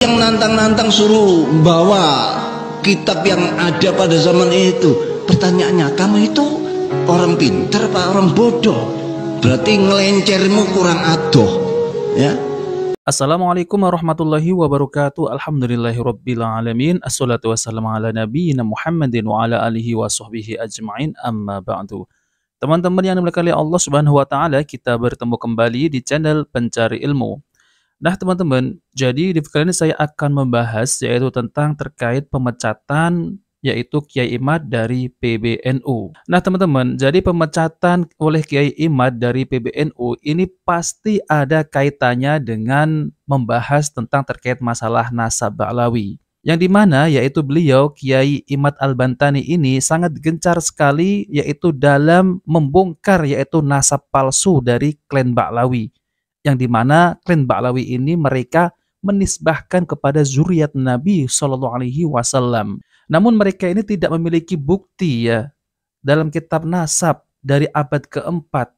yang nantang-nantang suruh bawa kitab yang ada pada zaman itu. Pertanyaannya, kamu itu orang pintar apa orang bodoh? Berarti ngelencermu kurang adoh, ya. Assalamualaikum warahmatullahi wabarakatuh. Alhamdulillahirabbil alamin. Assalatu wassalamu ala nabiyyina Muhammadin wa ala alihi wa sahbihi ajma'in. Amma ba'du. Teman-teman yang dimuliakan oleh Allah Subhanahu wa taala, kita bertemu kembali di channel Pencari Ilmu. Nah, teman-teman, jadi di video kali ini saya akan membahas yaitu tentang terkait pemecatan yaitu Kiai Imad dari PBNU. Nah, teman-teman, jadi pemecatan oleh Kiai Imad dari PBNU ini pasti ada kaitannya dengan membahas tentang terkait masalah nasab Ba'lawi. Yang dimana yaitu beliau Kiai Imad Al-Bantani ini sangat gencar sekali yaitu dalam membongkar yaitu nasab palsu dari klan Ba'lawi. Yang dimana klan Ba'lawi ini mereka menisbahkan kepada zuriat Nabi Shallallahu Alaihi Wasallam. Namun mereka ini tidak memiliki bukti ya dalam kitab nasab dari abad keempat.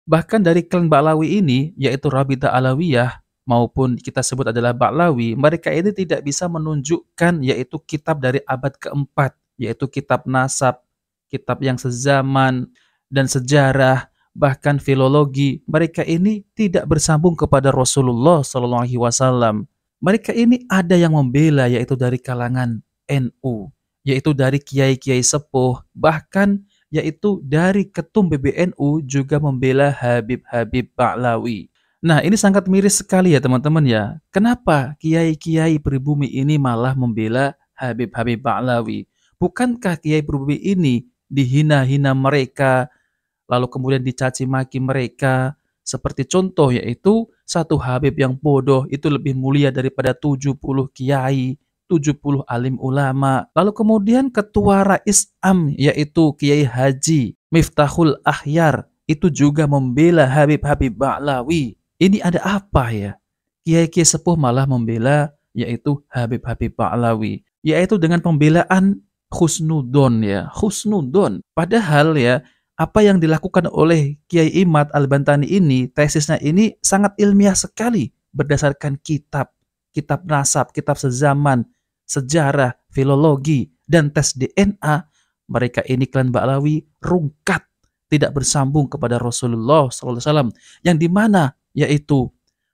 Bahkan dari klan Ba'lawi ini yaitu Rabidah Alawiyah maupun kita sebut adalah Ba'lawi, mereka ini tidak bisa menunjukkan yaitu kitab dari abad keempat, yaitu kitab nasab, kitab yang sezaman dan sejarah, bahkan filologi. Mereka ini tidak bersambung kepada Rasulullah Shallallahu Alaihi Wasallam. Mereka ini ada yang membela yaitu dari kalangan NU, yaitu dari kiai-kiai sepuh, bahkan yaitu dari ketum PBNU juga membela Habib-Habib Ba'lawi. Nah, ini sangat miris sekali ya teman-teman ya. Kenapa kiai-kiai pribumi ini malah membela Habib-Habib Ba'lawi? Bukankah kiai pribumi ini dihina-hina mereka, lalu kemudian dicaci maki mereka? Seperti contoh yaitu satu Habib yang bodoh itu lebih mulia daripada 70 kiai, 70 alim ulama. Lalu kemudian ketua Rais Am yaitu Kiai Haji Miftahul Akhyar itu juga membela Habib-Habib Ba'lawi. Ini ada apa ya? Kiai-kiai sepuh malah membela yaitu Habib-Habib Ba'lawi, yaitu dengan pembelaan husnudon ya, husnudon. Padahal ya apa yang dilakukan oleh Kiai Imad Al-Bantani ini, tesisnya ini sangat ilmiah sekali berdasarkan kitab nasab, kitab sezaman, sejarah, filologi, dan tes DNA. Mereka ini klan Ba'lawi rungkat, tidak bersambung kepada Rasulullah SAW, yang dimana yaitu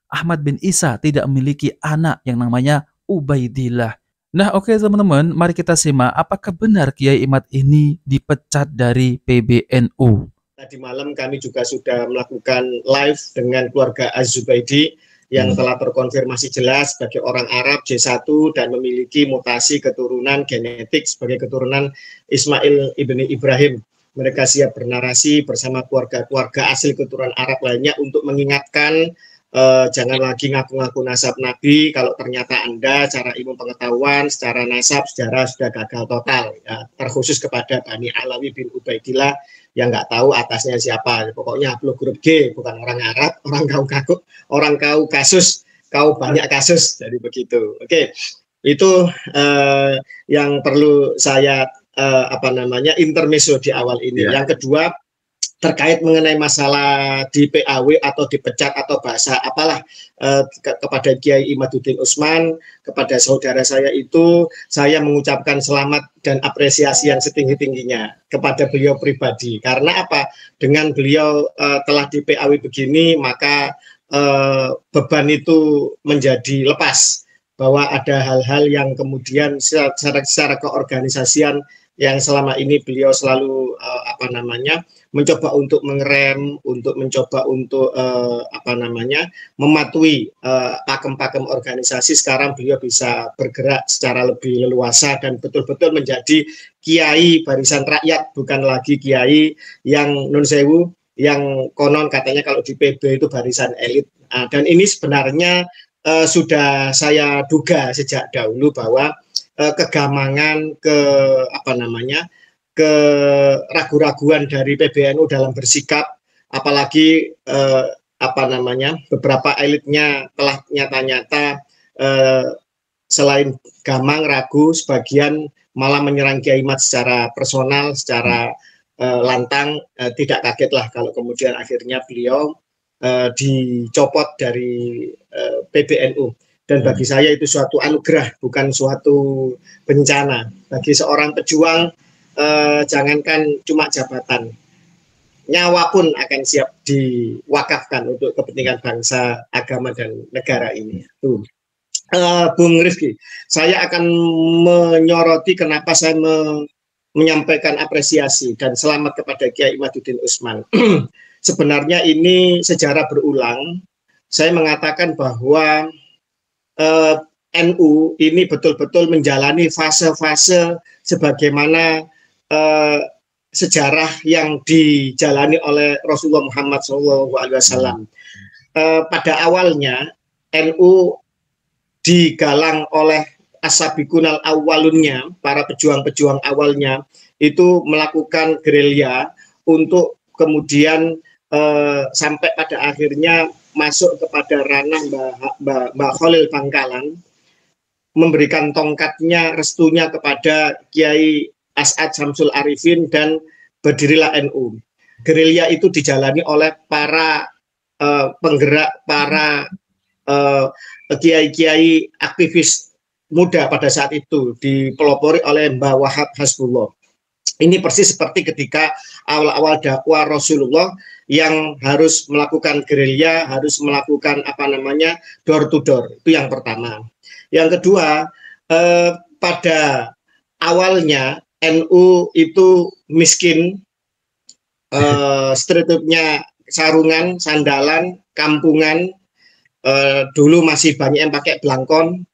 Ahmad bin Isa tidak memiliki anak yang namanya Ubaidillah. Nah, oke teman-teman, mari kita simak apakah benar Kiai Imad ini dipecat dari PBNU. Tadi malam kami juga sudah melakukan live dengan keluarga Az-Zubaidi yang telah terkonfirmasi jelas sebagai orang Arab J1 dan memiliki mutasi keturunan genetik sebagai keturunan Ismail ibni Ibrahim. Mereka siap bernarasi bersama keluarga-keluarga asli keturunan Arab lainnya untuk mengingatkan jangan lagi ngaku-ngaku nasab Nabi kalau ternyata Anda secara ilmu pengetahuan, secara nasab, sejarah sudah gagal total. Ya, terkhusus kepada Bani Alawi bin Ubaidillah yang nggak tahu atasnya siapa. Pokoknya Hablu grup G, bukan orang Arab, orang kau kasus, kau banyak kasus. Jadi begitu. Oke, itu yang perlu saya intermezzo di awal ini. Yeah. Yang kedua, terkait mengenai masalah di PAW atau dipecat atau bahasa apalah kepada Kiai Imaduddin Utsman, kepada saudara saya itu saya mengucapkan selamat dan apresiasi yang setinggi-tingginya kepada beliau pribadi. Karena apa? Dengan beliau telah di PAW begini, maka beban itu menjadi lepas, bahwa ada hal-hal yang kemudian secara keorganisasian yang selama ini beliau selalu mencoba untuk mengerem, mencoba untuk mematuhi pakem-pakem organisasi. Sekarang beliau bisa bergerak secara lebih leluasa dan betul-betul menjadi kiai barisan rakyat, bukan lagi kiai yang nun sewu, yang konon katanya kalau di PB itu barisan elit. Dan ini sebenarnya sudah saya duga sejak dahulu bahwa kegamangan, keraguan-raguan dari PBNU dalam bersikap, apalagi beberapa elitnya telah nyata-nyata selain gamang, ragu, sebagian malah menyerang Kiai Imad secara personal, secara lantang. Tidak kagetlah kalau kemudian akhirnya beliau dicopot dari PBNU. Dan bagi saya itu suatu anugerah, bukan suatu bencana. Bagi seorang pejuang, jangankan cuma jabatan, nyawa pun akan siap diwakafkan untuk kepentingan bangsa, agama, dan negara ini. Tuh. Bung Rifki, saya akan menyoroti kenapa saya menyampaikan apresiasi dan selamat kepada Kiai Imaduddin Usman. Sebenarnya ini sejarah berulang. Saya mengatakan bahwa NU ini betul-betul menjalani fase-fase sebagaimana sejarah yang dijalani oleh Rasulullah Muhammad SAW. Pada awalnya NU digalang oleh as-sabiqunal awwalunnya, para pejuang-pejuang awalnya itu melakukan gerilya untuk kemudian sampai pada akhirnya masuk kepada ranah Mbah Khalil Bangkalan, memberikan tongkatnya, restunya kepada Kiai As'ad Syamsul Arifin, dan berdirilah NU. Gerilya itu dijalani oleh para penggerak, para kiai-kiai aktivis muda pada saat itu, dipelopori oleh Mbah Wahab Hasbullah. Ini persis seperti ketika awal-awal dakwah Rasulullah yang harus melakukan gerilya, harus melakukan door to door. Itu yang pertama. Yang kedua, pada awalnya NU itu miskin, strukturnya sarungan, sandalan, kampungan. Dulu masih banyak yang pakai belangkon.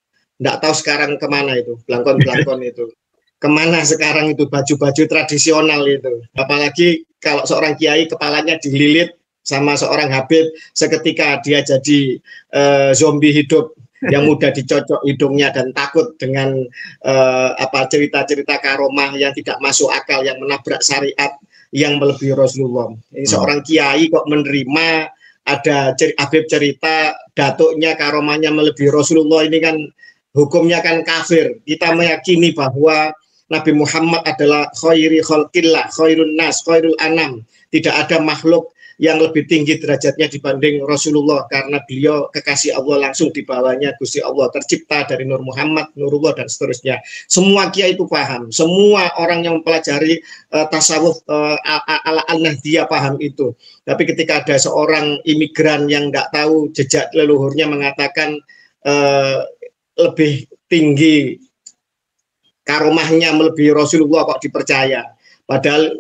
Nggak tahu sekarang kemana itu belangkon-belangkon itu. Kemana sekarang itu baju-baju tradisional itu. Apalagi kalau seorang kiai kepalanya dililit sama seorang habib, seketika dia jadi zombie hidup yang mudah dicocok hidungnya dan takut dengan cerita-cerita karomah yang tidak masuk akal, yang menabrak syariat, yang melebihi Rasulullah. Ini seorang kiai kok menerima ada habib cerita datuknya karomahnya melebihi Rasulullah, ini kan hukumnya kan kafir. Kita meyakini bahwa Nabi Muhammad adalah khairi khalqillah, khairun nas, khairul anam. Tidak ada makhluk yang lebih tinggi derajatnya dibanding Rasulullah, karena beliau kekasih Allah, langsung di bawahnya Gusti Allah, tercipta dari Nur Muhammad, Nurullah, dan seterusnya. Semua kiai itu paham, semua orang yang mempelajari tasawuf ala al-Nahdiyah paham itu. Tapi ketika ada seorang imigran yang tidak tahu jejak leluhurnya mengatakan lebih tinggi karomahnya melebihi Rasulullah, kok dipercaya? Padahal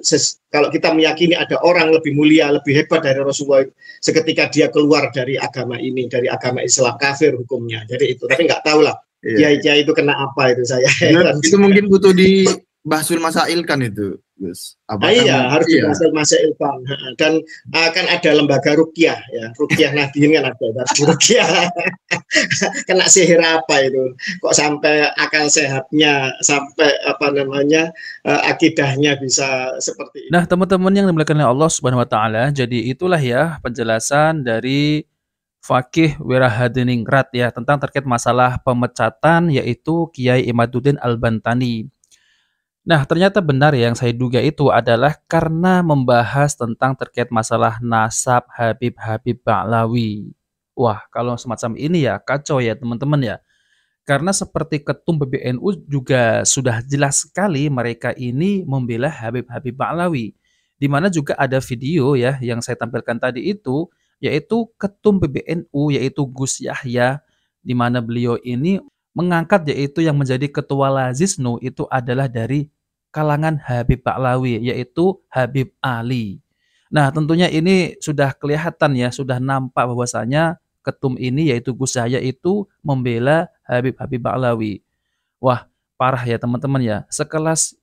kalau kita meyakini ada orang lebih mulia, lebih hebat dari Rasulullah, seketika dia keluar dari agama ini, dari agama Islam, kafir hukumnya. Jadi itu, tapi nggak tahu lah kiai-kiai itu kena apa itu saya. Itu mungkin butuh dibahsul masail kan itu, Gus. Iya, harus dibahsul masail kan. Dan akan ada lembaga ruqyah ya, ruqyah Nahdien kan ada ruqyah. Kena sihir apa itu? Kok sampai akal sehatnya, sampai akidahnya bisa seperti ini. Nah, teman-teman yang dimuliakan oleh Allah Subhanahu wa taala, jadi itulah ya penjelasan dari Faqih Wirahadiningrat ya tentang terkait masalah pemecatan, yaitu Kiai Imaduddin Al-Bantani. Nah, ternyata benar ya, yang saya duga itu adalah karena membahas tentang terkait masalah nasab Habib Ba'lawi. Wah, kalau semacam ini ya kacau ya teman-teman ya. Karena seperti ketum PBNU juga sudah jelas sekali mereka ini membela Habib Ba'lawi. Di mana juga ada video ya yang saya tampilkan tadi itu, yaitu ketum PBNU yaitu Gus Yahya, di mana beliau ini mengangkat yaitu yang menjadi ketua Lazisnu itu adalah dari kalangan Habib Ba'lawi, yaitu Habib Ali. Nah, tentunya ini sudah kelihatan ya, sudah nampak bahwasanya ketum ini yaitu Gus Yahya itu membela Habib Ba'lawi. Wah, parah ya teman-teman ya. Sekelas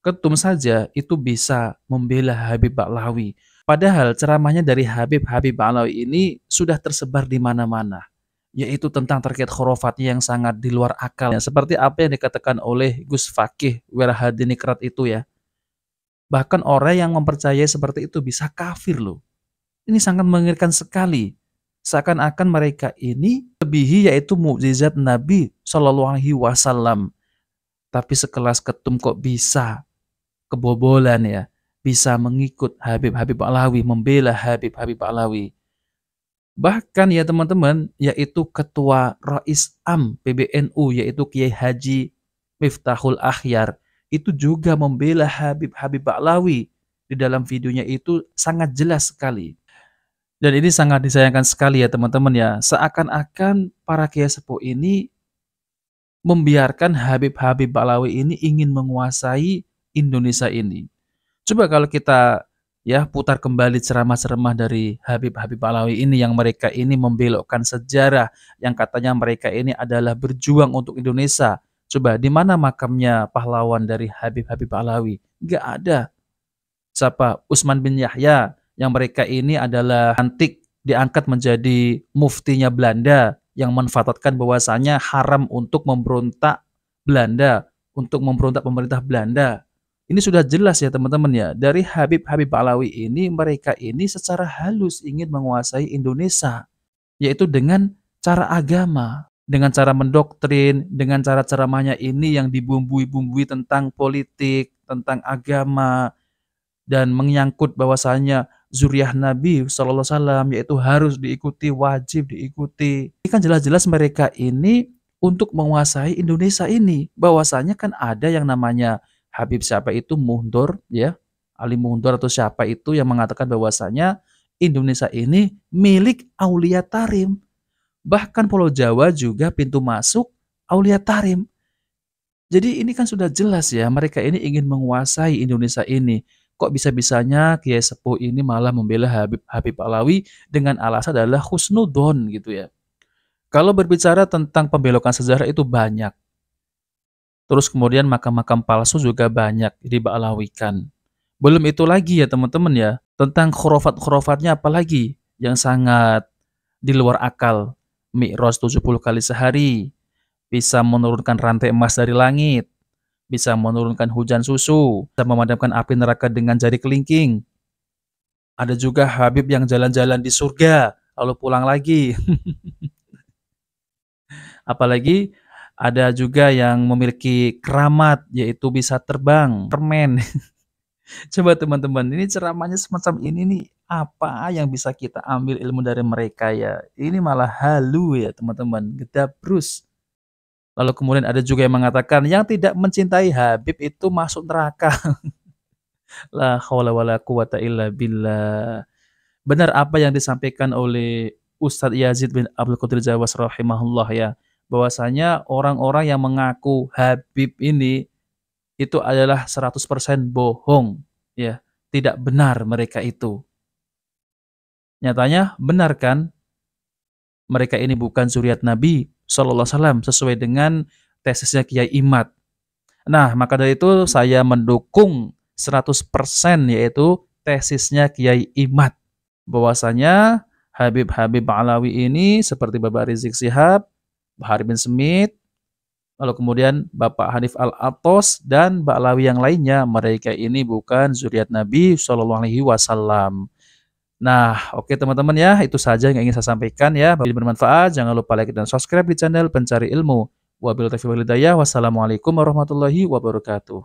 ketum saja itu bisa membela Habib Ba'lawi. Padahal ceramahnya dari Habib Ba'lawi ini sudah tersebar di mana-mana, yaitu tentang terkait khurafatnya yang sangat di luar akal. Seperti apa yang dikatakan oleh Gus Faqih Wirahadiningrat itu ya. Bahkan orang yang mempercayai seperti itu bisa kafir loh. Ini sangat mengerikan sekali. Seakan-akan mereka ini lebihi yaitu mukjizat Nabi Shallallahu Alaihi Wasallam. Tapi sekelas ketum kok bisa kebobolan ya. Bisa mengikut Habib Ba'lawi, membela Habib Ba'lawi. Bahkan ya teman-teman, yaitu Ketua Rais Am PBNU, yaitu Kiai Haji Miftahul Akhyar, itu juga membela Habib Habib Ba'lawi. Di dalam videonya itu sangat jelas sekali. Dan ini sangat disayangkan sekali ya teman-teman ya. Seakan-akan para kiai sepuh ini membiarkan Habib Habib Ba'lawi ini ingin menguasai Indonesia ini. Coba kalau kita ya putar kembali ceramah-ceramah dari Habib Habib Ba'lawi ini, yang mereka ini membelokkan sejarah, yang katanya mereka ini adalah berjuang untuk Indonesia. Coba di mana makamnya pahlawan dari Habib Habib Ba'lawi? Nggak ada. Siapa? Utsman bin Yahya, yang mereka ini adalah antik diangkat menjadi muftinya Belanda, yang menfatwakan bahwasanya haram untuk memberontak Belanda, untuk memberontak pemerintah Belanda. Ini sudah jelas ya teman-teman ya, dari Habib Habib Ba'lawi ini, mereka ini secara halus ingin menguasai Indonesia, yaitu dengan cara agama, dengan cara mendoktrin, dengan cara ceramahnya ini yang dibumbui-bumbui tentang politik, tentang agama, dan menyangkut bahwasanya zuriyah Nabi Shallallahu Alaihi Wasallam yaitu harus diikuti, wajib diikuti. Ini kan jelas-jelas mereka ini untuk menguasai Indonesia ini. Bahwasanya kan ada yang namanya Habib siapa itu Mundur ya, Ali Mundur atau siapa itu yang mengatakan bahwasanya Indonesia ini milik Aulia Tarim. Bahkan Pulau Jawa juga pintu masuk Aulia Tarim. Jadi ini kan sudah jelas ya, mereka ini ingin menguasai Indonesia ini. Kok bisa-bisanya Kiai Sepuh ini malah membela Habib Habib Ba'lawi dengan alasan adalah husnudon gitu ya. Kalau berbicara tentang pembelokan sejarah itu banyak. Terus kemudian makam-makam palsu juga banyak diba'lawikan. Belum itu lagi ya teman-teman ya, tentang khurafat-khurafatnya apalagi yang sangat di luar akal. Mi'raj 70 kali sehari, bisa menurunkan rantai emas dari langit, bisa menurunkan hujan susu, bisa memadamkan api neraka dengan jari kelingking. Ada juga Habib yang jalan-jalan di surga, lalu pulang lagi. Apalagi ada juga yang memiliki keramat, yaitu bisa terbang, permen. Coba teman-teman, ini ceramahnya semacam ini nih, apa yang bisa kita ambil ilmu dari mereka ya? Ini malah halu ya teman-teman, gedabrus. Lalu kemudian ada juga yang mengatakan yang tidak mencintai Habib itu masuk neraka. La haula wala quwata illa billah. Benar apa yang disampaikan oleh Ustadz Yazid bin Abdul Qadir Jawas rahimahullah ya, bahwasanya orang-orang yang mengaku Habib ini itu adalah 100% bohong ya, tidak benar mereka itu. Nyatanya benar kan? Mereka ini bukan zuriat Nabi Shallallahu Alaihi Wasallam sesuai dengan tesisnya Kiai Imad. Nah, maka dari itu saya mendukung 100% yaitu tesisnya Kiai Imad. Bahwasanya Habib Habib Ba'lawi ini seperti Bapak Rizik Syihab, Bahar bin Smith, lalu kemudian Bapak Hanif Al-Atos dan Ba'lawi yang lainnya, mereka ini bukan zuriat Nabi Shallallahu Alaihi Wasallam. Nah, oke teman-teman ya, itu saja yang ingin saya sampaikan ya. Bila bermanfaat, jangan lupa like dan subscribe di channel Pencari Ilmu. Wabillahi taufiq wal hidayah. Wassalamualaikum warahmatullahi wabarakatuh.